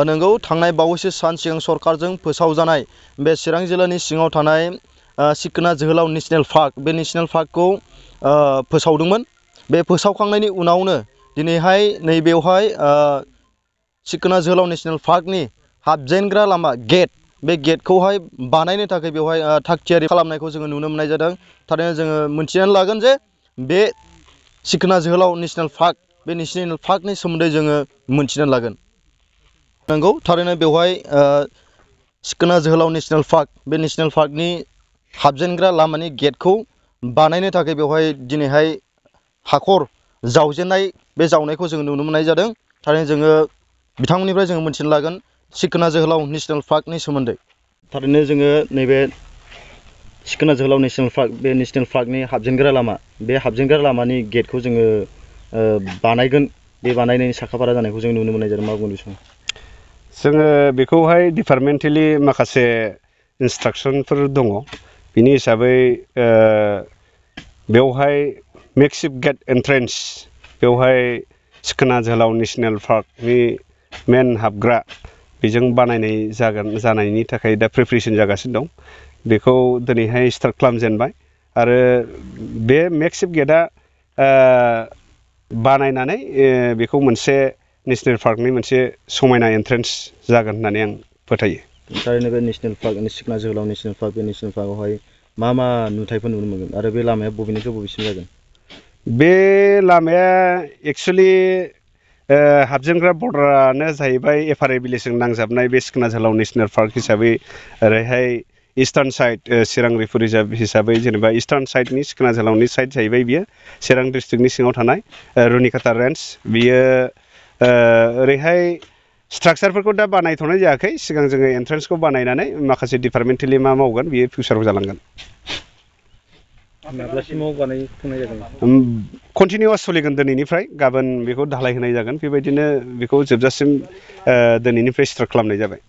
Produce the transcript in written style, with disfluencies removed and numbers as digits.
नंगौ थांनाय बावैसो सान सिगां सरकारजों फोसावजानाय बे चिरां जिल्लानि सिङाव थानाय सिखोना जोहोलाव नेशनेल पार्क बे नेशनेल पार्कखौ फोसावदोंमोन। बे फोसावखांनायनि उनावनो दिनैहाय नैबेवहाय सिखोना जोहोलाव नेशनेल पार्कनि हाबजेनग्रा लामा गेट बे गेटखौहाय बानायनो थाखाय बेवहाय थागथियारि खालामनायखौ जोङो नुनो मोननाय जादों। थारैनो जोङो मिथिनानै लागोन जे बे सिखोना जोहोलाव नेशनेल पार्क बे नेशनेल पार्कनि सोमोन्दै जोङो मिथिनानै लागोन। नंगौ थारैनो बेवहाय सिखोना जोहोलाव नेशनेल पार्क बे नेशनेल पार्कनि हाबजेनग्रा लामानि गेटखौ बानायनो थाखाय बेवहाय दिनैहाय हाखर जावजेननाय बे जावनायखौ जों नुनो मोननाय जादों। थारैनो जोङो बिथांमोननिफ्राय जोङो मिथिनो लागोन सिखोना जोहोलाव नेशनेल पार्कनि सोमोन्दै। थारैनो जोङो नैबे सिखोना जोहोलाव नेशनेल पार्क बे नेशनेल पार्कनि हाबजेनग्रा लामा बे हाबजेनग्रा लामानि गेटखौ जोङो बानायगोन बे बानायनायनि साखाफारा जानायखौ जों नुनो मोननाय जादों। मा बुंनो सानो? जोङो बेखौहाय डिपार्टमेन्टेलि माखासे इन्सट्राक्सनफोर दङ। बिनि हिसाबै बेवहाय मेक्सिभ गेट एन्ट्रेन्स बेवहाय सिखोना जोहोलाव नेशनेल पार्कनि मेन हाबग्रा बेजों बानायनाय जानायनि थाखाय दा प्रिपारेसन जागासिनो दं। बेखौ दिनैहाय स्टार्ट खालामजेनबाय आरो बे मेक्सिभ गेटआ बानायनानै बेखौ मोनसे नेशनेल पार्कनि मोनसे समायना एन्ट्रेन्स जागोन होननानै आं फोथायो। थारैनो बे नेशनेल पार्क सिखोना जोहोलाव नेशनेल पार्क बे नेशनेल पार्कआवहाय मा मा नुथायफोर नुनो मोनगोन आरो बे लामाया बबेनिफ्राय बबेसिम जागोन? बे लामाया एक्सुवेलि हाबजेनग्रा बर्डारानो जाहैबाय एफआरए भिलेजजों नांजाबनाय बे सिखोना जोहोलाव नेशनेल पार्क हिसाबै ओरैहाय इस्टार्न साइड चिरां रिफु रिजार्भ हिसाबै जेनेबा इस्टार्न साइडनि सिखोना जोहोलावनि साइड जाहैबाय बियो चिरां डिस्ट्रिक्टनि सिङाव थानाय रुनिकाटा रेन्ज बियो ओरैहाय स्ट्राक्चारफोरखौ दा बानायथ'नाय जायाखै। सिगां जोङो एन्ट्रेन्सखौ बानायनानै माखासे डिपार्टमेन्टेलि मा मावगोन बियो फिउचाराव जालांगोन। माब्लासिमाव बानायफुंनाय जागोन? कन्टिनिउवास सोलिगोन दिनैनिफ्राय गाबोन बेखौ धालाय होनाय जागोन। बेबायदिनो बेखौ जोबजासिम दिनैनिफ्राय स्टार्ट खालामनाय जाबाय।